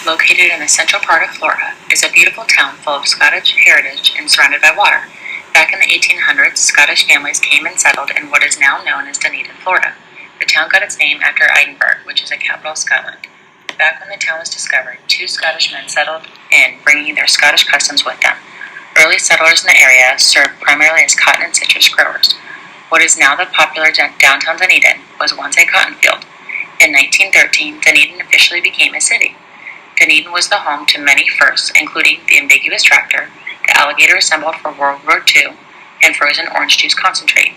located in the central part of Florida, is a beautiful town full of Scottish heritage and surrounded by water. Back in the 1800s, Scottish families came and settled in what is now known as Dunedin, Florida. The town got its name after Edinburgh, which is the capital of Scotland. Back when the town was discovered, 2 Scottish men settled in, bringing their Scottish customs with them. Early settlers in the area served primarily as cotton and citrus growers. What is now the popular downtown Dunedin was once a cotton field. In 1913, Dunedin officially became a city. Dunedin was the home to many firsts, including the ambiguous tractor, the alligator assembled for World War II, and frozen orange juice concentrate.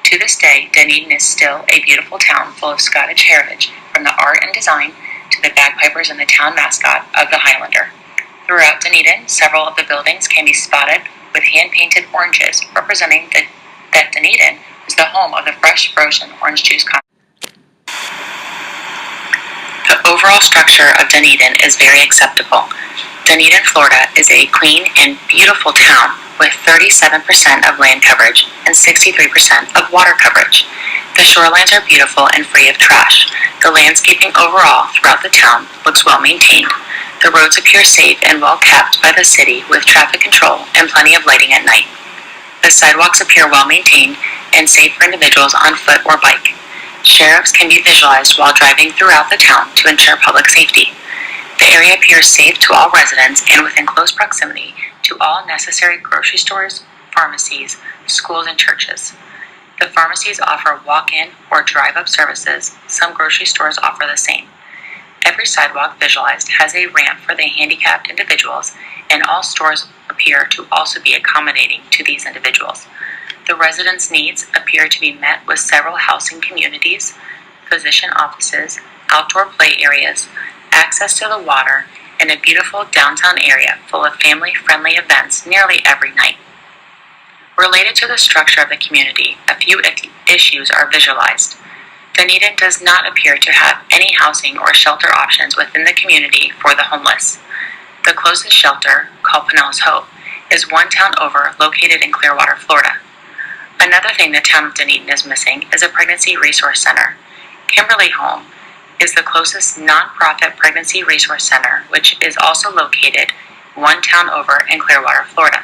To this day, Dunedin is still a beautiful town full of Scottish heritage, from the art and design to the bagpipers and the town mascot of the Highlander. Throughout Dunedin, several of the buildings can be spotted with hand-painted oranges, representing that Dunedin is the home of the fresh frozen orange juice concentrate. The overall structure of Dunedin is very acceptable. Dunedin, Florida is a clean and beautiful town with 37% of land coverage and 63% of water coverage. The shorelines are beautiful and free of trash. The landscaping overall throughout the town looks well maintained. The roads appear safe and well kept by the city with traffic control and plenty of lighting at night. The sidewalks appear well maintained and safe for individuals on foot or bike. Sheriffs can be visualized while driving throughout the town to ensure public safety. The area appears safe to all residents and within close proximity to all necessary grocery stores, pharmacies, schools, and churches. The pharmacies offer walk-in or drive-up services. Some grocery stores offer the same. Every sidewalk visualized has a ramp for the handicapped individuals, and all stores appear to also be accommodating to these individuals. The residents' needs appear to be met with several housing communities, physician offices, outdoor play areas, access to the water, and a beautiful downtown area full of family-friendly events nearly every night. Related to the structure of the community, a few issues are visualized. Dunedin does not appear to have any housing or shelter options within the community for the homeless. The closest shelter, called Pinellas Hope, is one town over, located in Clearwater, Florida. Another thing the town of Dunedin is missing is a pregnancy resource center. Kimberly Home is the closest nonprofit pregnancy resource center, which is also located one town over in Clearwater, Florida.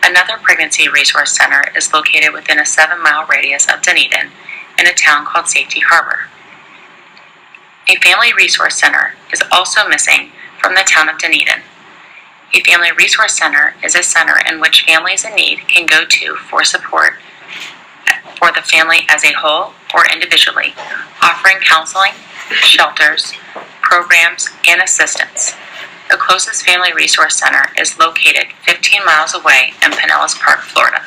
Another pregnancy resource center is located within a 7-mile radius of Dunedin in a town called Safety Harbor. A family resource center is also missing from the town of Dunedin. A family resource center is a center in which families in need can go to for support for the family as a whole or individually, offering counseling, shelters, programs, and assistance. The closest family resource center is located 15 miles away in Pinellas Park, Florida.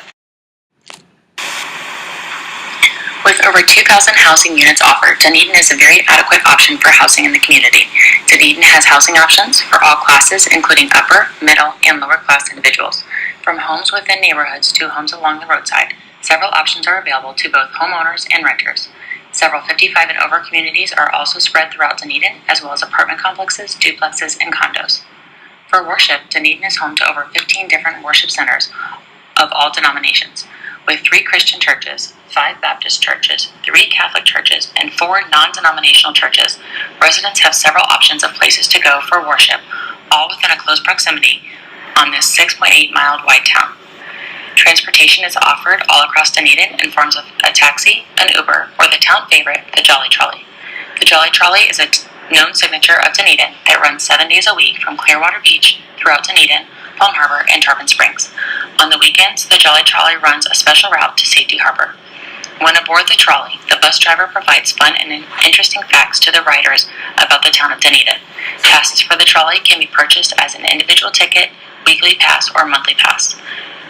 With over 2,000 housing units offered, Dunedin is a very adequate option for housing in the community. Dunedin has housing options for all classes, including upper, middle, and lower class individuals. From homes within neighborhoods to homes along the roadside, several options are available to both homeowners and renters. Several 55 and over communities are also spread throughout Dunedin, as well as apartment complexes, duplexes, and condos. For worship, Dunedin is home to over 15 different worship centers of all denominations, with 3 Christian churches, 5 Baptist churches, 3 Catholic churches, and 4 non-denominational churches. Residents have several options of places to go for worship, all within a close proximity on this 6.8-mile wide town. Transportation is offered all across Dunedin in forms of a taxi, an Uber, or the town favorite, the Jolly Trolley. The Jolly Trolley is a known signature of Dunedin that runs 7 days a week from Clearwater Beach throughout Dunedin, Palm Harbor, and Tarpon Springs. On the weekends, the Jolly Trolley runs a special route to Safety Harbor. When aboard the trolley, the bus driver provides fun and interesting facts to the riders about the town of Dunedin. Passes for the trolley can be purchased as an individual ticket, weekly pass, or monthly pass.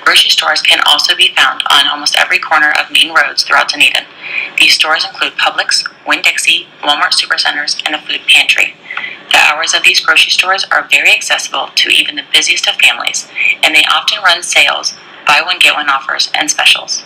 Grocery stores can also be found on almost every corner of main roads throughout Dunedin. These stores include Publix, Winn-Dixie, Walmart Supercenters, and a food pantry. The hours of these grocery stores are very accessible to even the busiest of families, and they often run sales, buy one get one offers, and specials.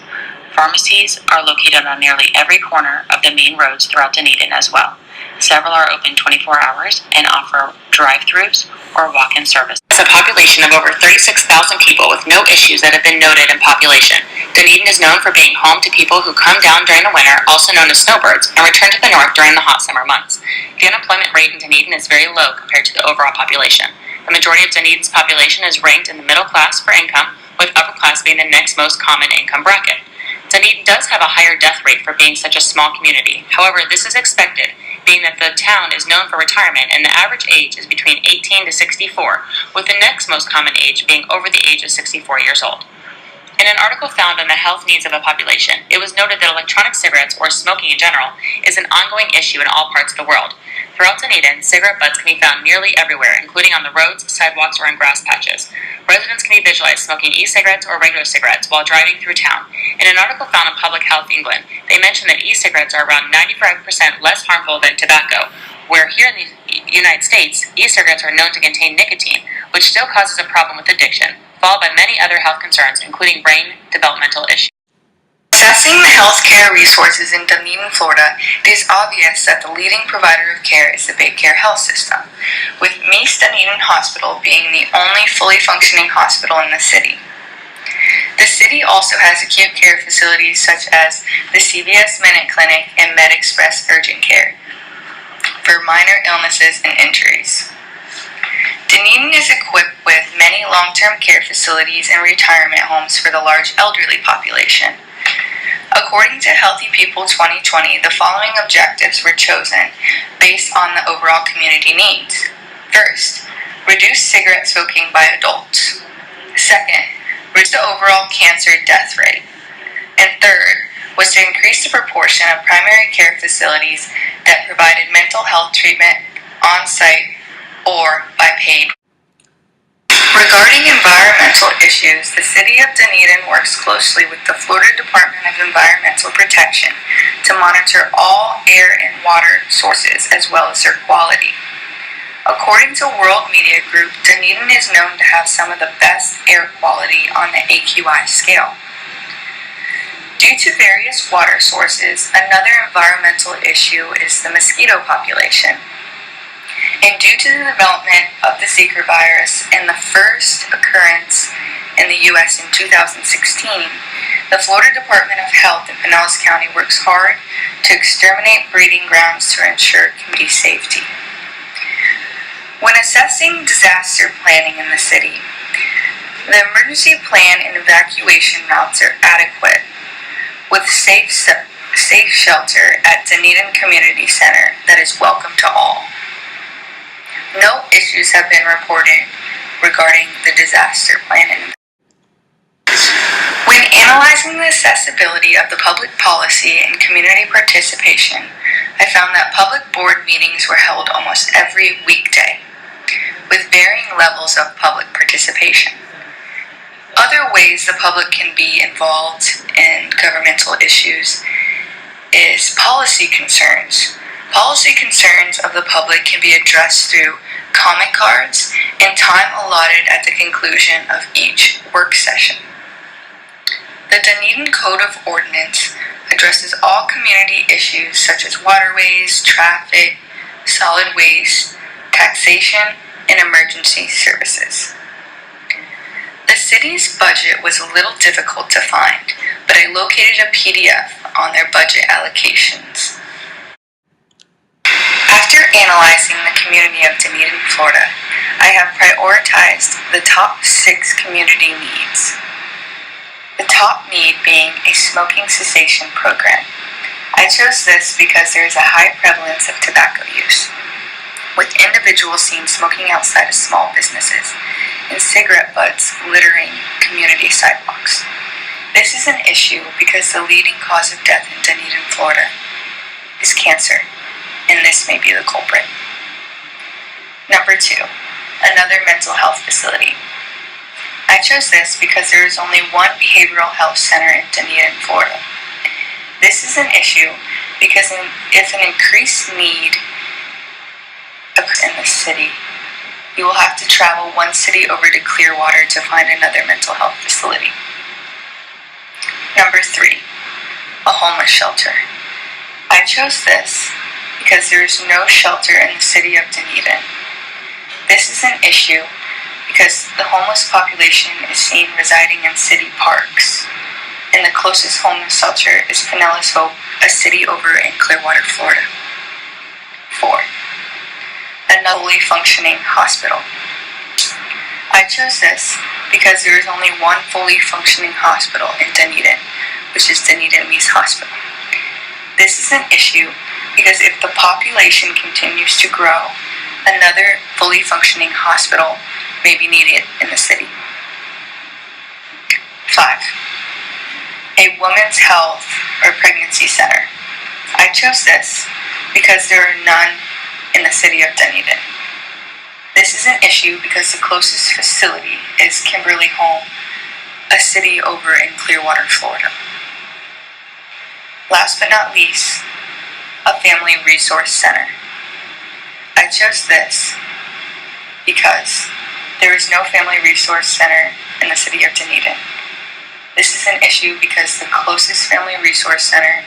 Pharmacies are located on nearly every corner of the main roads throughout Dunedin as well. Several are open 24 hours and offer drive-thrus or walk-in service. As a population of over 36,000 people with no issues that have been noted in population, Dunedin is known for being home to people who come down during the winter, also known as snowbirds, and return to the north during the hot summer months. The unemployment rate in Dunedin is very low compared to the overall population. The majority of Dunedin's population is ranked in the middle class for income, with upper class being the next most common income bracket. Dunedin does have a higher death rate for being such a small community. However, this is expected, being that the town is known for retirement and the average age is between 18 to 64, with the next most common age being over the age of 64 years old. In an article found on the health needs of a population, it was noted that electronic cigarettes, or smoking in general, is an ongoing issue in all parts of the world. Throughout Dunedin, cigarette butts can be found nearly everywhere, including on the roads, sidewalks, or in grass patches. Residents can be visualized smoking e-cigarettes or regular cigarettes while driving through town. In an article found on Public Health England, they mentioned that e-cigarettes are around 95% less harmful than tobacco, where here in the United States, e-cigarettes are known to contain nicotine, which still causes a problem with addiction, followed by many other health concerns, including brain developmental issues. Assessing the healthcare resources in Dunedin, Florida, it is obvious that the leading provider of care is the Baycare Health System, with East Dunedin Hospital being the only fully functioning hospital in the city. The city also has acute care facilities such as the CVS Minute Clinic and MedExpress Urgent Care for minor illnesses and injuries. Dunedin is equipped with many long-term care facilities and retirement homes for the large elderly population. According to Healthy People 2020, the following objectives were chosen based on the overall community needs. First, reduce cigarette smoking by adults. Second, reduce the overall cancer death rate. And third, was to increase the proportion of primary care facilities that provided mental health treatment on-site or by paid. Regarding environmental issues, the City of Dunedin works closely with the Florida Department of Environmental Protection to monitor all air and water sources as well as their quality. According to World Media Group, Dunedin is known to have some of the best air quality on the AQI scale. Due to various water sources, another environmental issue is the mosquito population. And due to the development of the Zika virus and the first occurrence in the U.S. in 2016, the Florida Department of Health in Pinellas County works hard to exterminate breeding grounds to ensure community safety. When assessing disaster planning in the city, the emergency plan and evacuation routes are adequate, with safe shelter at Dunedin Community Center that is welcome to all. No issues have been reported regarding the disaster planning. When analyzing the accessibility of the public policy and community participation, I found that public board meetings were held almost every weekday, with varying levels of public participation. Other ways the public can be involved in governmental issues is policy concerns. Policy concerns of the public can be addressed through comment cards and time allotted at the conclusion of each work session. The Dunedin Code of Ordinance addresses all community issues such as waterways, traffic, solid waste, taxation, and emergency services. The city's budget was a little difficult to find, but I located a PDF on their budget allocations. After analyzing the community of Dunedin, Florida, I have prioritized the top 6 community needs. The top need being a smoking cessation program. I chose this because there is a high prevalence of tobacco use, with individuals seen smoking outside of small businesses and cigarette butts littering community sidewalks. This is an issue because the leading cause of death in Dunedin, Florida is cancer, and this may be the culprit. Number 2, another mental health facility. I chose this because there is only one behavioral health center in Dunedin, Florida. This is an issue because if an increased need occurs in the city, you will have to travel one city over to Clearwater to find another mental health facility. Number 3, a homeless shelter. I chose this because there is no shelter in the city of Dunedin. This is an issue because the homeless population is seen residing in city parks, and the closest homeless shelter is Pinellas Hope, a city over in Clearwater, Florida. 4. Another fully functioning hospital. I chose this because there is only one fully functioning hospital in Dunedin, which is Dunedin Hospital. This is an issue because if the population continues to grow, another fully functioning hospital may be needed in the city. 5. A women's health or pregnancy center. I chose this because there are none in the city of Dunedin. This is an issue because the closest facility is Kimberly Home, a city over in Clearwater, Florida. Last but not least, a family resource center. I chose this because there is no family resource center in the city of Dunedin. This is an issue because the closest family resource center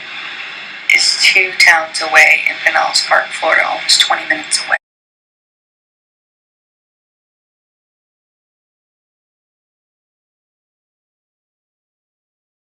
is 2 towns away in Pinellas Park, Florida, almost 20 minutes away.